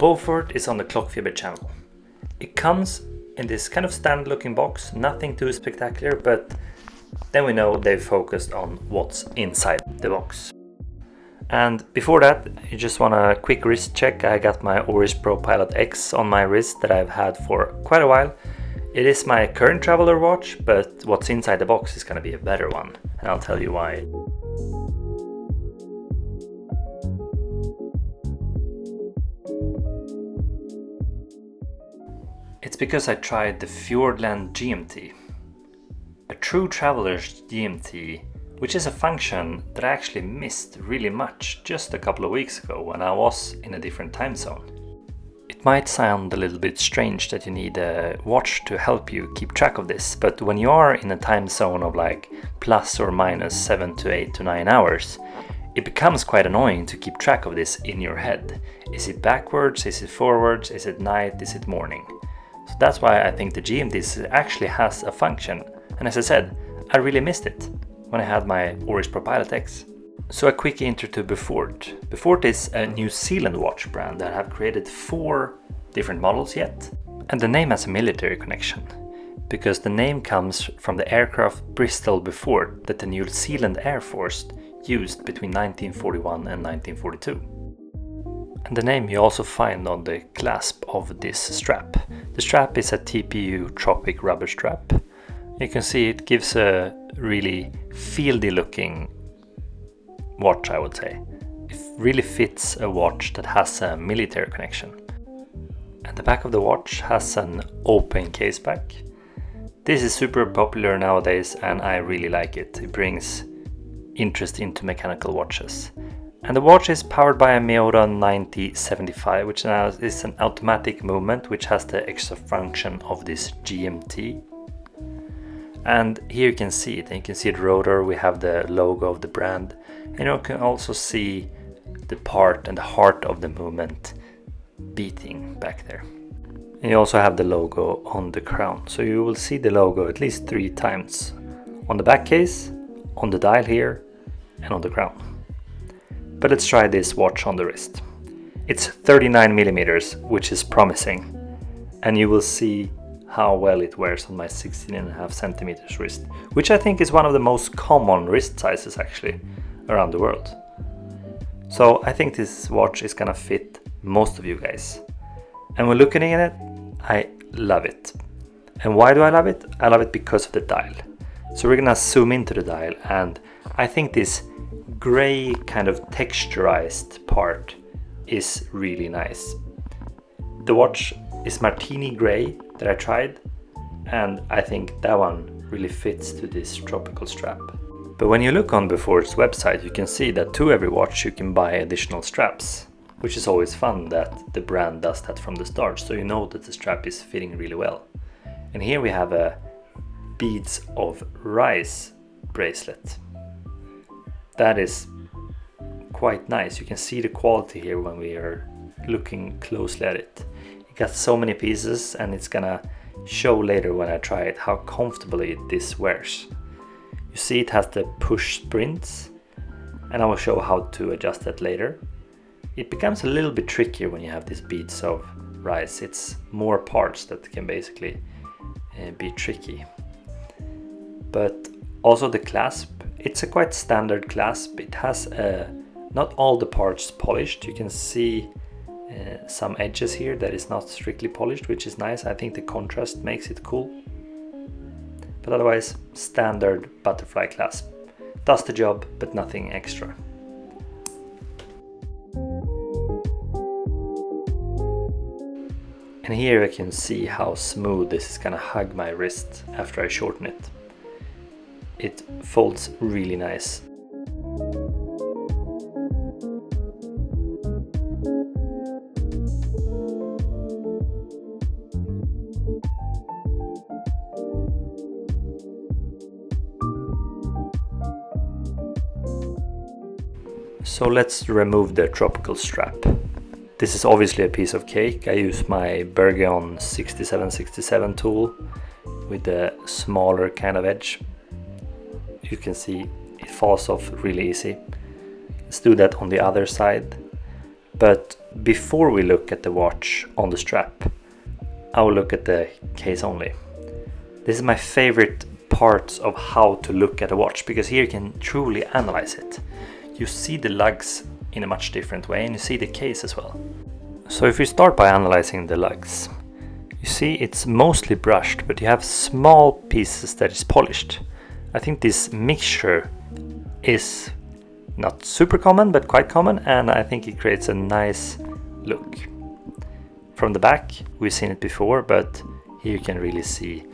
Beaufort is on the Clockfeber channel. It comes in this kind of standard looking box, nothing too spectacular, but then we know they've focused on what's inside the box. And before that, you just want a quick wrist check. I got my Oris Pro Pilot X on my wrist that I've had for quite a while. It is my current traveler watch, but what's inside the box is going to be a better one, and I'll tell you why. It's because I tried the Fiordland GMT, a true traveler's GMT, which is a function that I actually missed really much just a couple of weeks ago when I was in a different time zone. It might sound a little bit strange that you need a watch to help you keep track of this, but when you are in a time zone of like plus or minus 7 to 8 to 9 hours, it becomes quite annoying to keep track of this in your head. Is it backwards? Is it forwards? Is it night? Is it morning? So that's why I think the GMT actually has a function. And as I said, I really missed it when I had my Oris Pro Pilot X. So a quick intro to Beaufort. Beaufort is a New Zealand watch brand that have created 4 different models yet. And the name has a military connection, because the name comes from the aircraft Bristol Beaufort that the New Zealand Air Force used between 1941 and 1942. And the name you also find on the clasp of this strap. The strap is a TPU Tropic rubber strap. You can see it gives a really fieldy looking watch, I would say. It really fits a watch that has a military connection. And the back of the watch has an open case back. This is super popular nowadays and I really like it. It brings interest into mechanical watches. And the watch is powered by a Miura 9075, which now is an automatic movement, which has the extra function of this GMT. And here you can see it, and you can see the rotor, we have the logo of the brand, and you can also see the part and the heart of the movement beating back there. And you also have the logo on the crown, so you will see the logo at least 3 times. On the back case, on the dial here, and on the crown. But let's try this watch on the wrist. It's 39 millimeters, which is promising, and you will see how well it wears on my 16.5 centimeters wrist, which I think is one of the most common wrist sizes actually around the world. So I think this watch is gonna fit most of you guys. And when looking at it, I love it. And why do I love it? I love it because of the dial. So we're gonna zoom into the dial, and I think this gray kind of texturized part is really nice. The watch is martini gray that I tried, and I think that one really fits to this tropical strap. But when you look on Beaufort's website, you can see that to every watch you can buy additional straps, which is always fun that the brand does that from the start, so you know that the strap is fitting really well. And here we have a beads of rice bracelet. That is quite nice. You can see the quality here when we are looking closely at it. It got so many pieces, and it's gonna show later when I try it how comfortably this wears. You see it has the push springs, and I will show how to adjust that later. It becomes a little bit trickier when you have these beads of rice. It's more parts that can basically be tricky. But also the clasp, it's a quite standard clasp. It has not all the parts polished. You can see some edges here that is not strictly polished, which is nice. I think the contrast makes it cool. But otherwise, standard butterfly clasp. Does the job, but nothing extra. And here I can see how smooth this is gonna hug my wrist after I shorten it. It folds really nice. So let's remove the tropical strap. This is obviously a piece of cake. I use my Bergeon 6767 tool with a smaller kind of edge. You can see it falls off really easy. Let's do that on the other side. But before we look at the watch on the strap, I will look at the case only. This is my favorite part of how to look at a watch, because here you can truly analyze it. You see the lugs in a much different way, and you see the case as well. So if we start by analyzing the lugs, you see it's mostly brushed, but you have small pieces that is polished. I think this mixture is not super common, but quite common, and I think it creates a nice look. From the back, we've seen it before, but here you can really see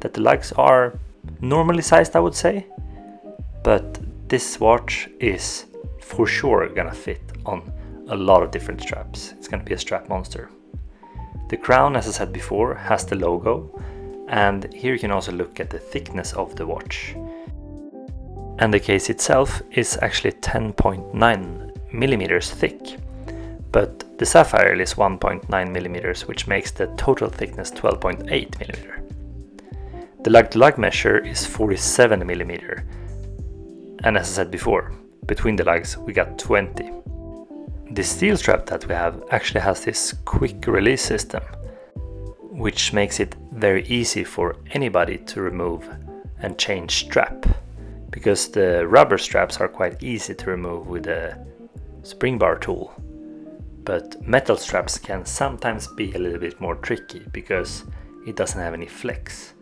that the lugs are normally sized, I would say, but this watch is for sure gonna fit on a lot of different straps. It's gonna be a strap monster. The crown, as I said before, has the logo, and here you can also look at the thickness of the watch. And the case itself is actually 10.9 millimeters thick, but the sapphire is 1.9 millimeters, which makes the total thickness 12.8 millimeter. The lug-to-lug measure is 47 millimeter, and as I said before, between the lugs we got 20. The steel strap that we have actually has this quick release system, which makes it very easy for anybody to remove and change strap, because the rubber straps are quite easy to remove with a spring bar tool. But metal straps can sometimes be a little bit more tricky because it doesn't have any flex.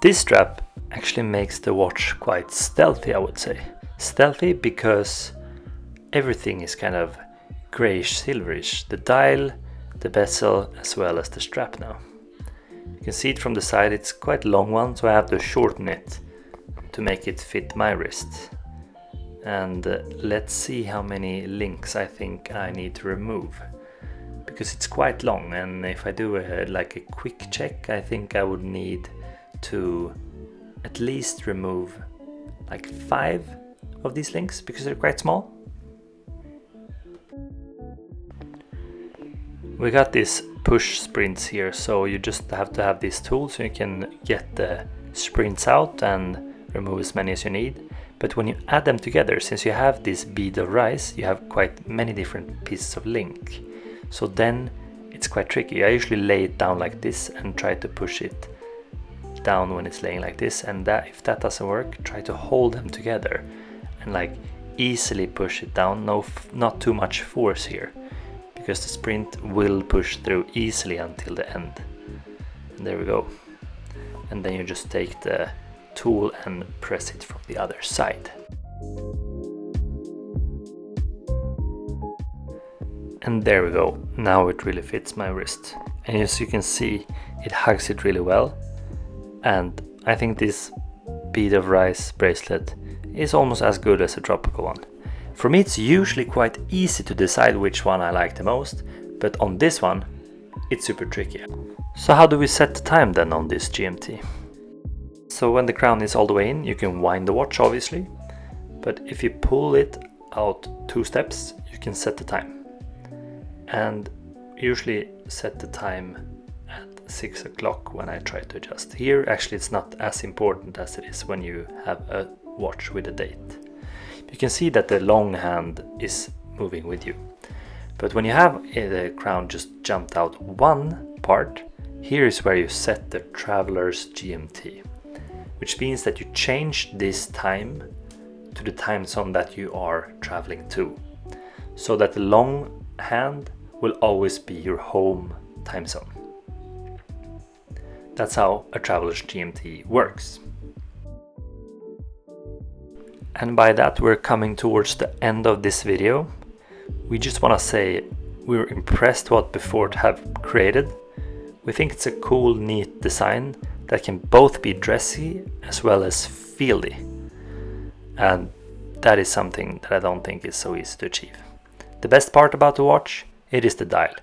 This strap actually makes the watch quite stealthy, I would say. Stealthy because everything is kind of grayish silverish. The dial, the bezel, as well as the strap now. You can see it from the side, it's quite a long one, so I have to shorten it to make it fit my wrist. And let's see how many links I think I need to remove, because it's quite long, and if I do like a quick check, I think I would need to at least remove like 5 of these links because they're quite small. We got these push sprints here, so you just have to have these tools so you can get the sprints out and remove as many as you need. But when you add them together, since you have this bead of rice, you have quite many different pieces of link. So then it's quite tricky. I usually lay it down like this and try to push it down when it's laying like this, and that if that doesn't work, try to hold them together and like easily push it down. Not too much force here, because the sprint will push through easily until the end. And there we go. And then you just take the tool and press it from the other side. And there we go. Now it really fits my wrist. And as you can see, it hugs it really well. And I think this bead of rice bracelet is almost as good as a tropical one. For me, it's usually quite easy to decide which one I like the most, but on this one, it's super tricky. So how do we set the time then on this GMT? So when the crown is all the way in, you can wind the watch obviously, but if you pull it out 2 steps, you can set the time. And usually set the time at 6 o'clock when I try to adjust. Here actually it's not as important as it is when you have a watch with a date. You can see that the long hand is moving with you. But when you have the crown just jumped out one part, here is where you set the traveler's GMT, which means that you change this time to the time zone that you are traveling to, so that the long hand will always be your home time zone. That's how a traveler's GMT works. And by that we're coming towards the end of this video. We just want to say we're impressed what Beaufort have created. We think it's a cool, neat design that can both be dressy as well as fieldy. And that is something that I don't think is so easy to achieve. The best part about the watch, it is the dial.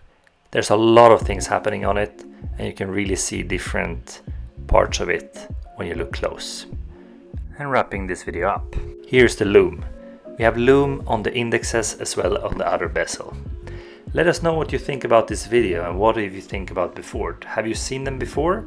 There's a lot of things happening on it, and you can really see different parts of it when you look close. And wrapping this video up, here's the lume. We have lume on the indexes as well on the other bezel. Let us know what you think about this video and what do you think about Beaufort. Have you seen them before?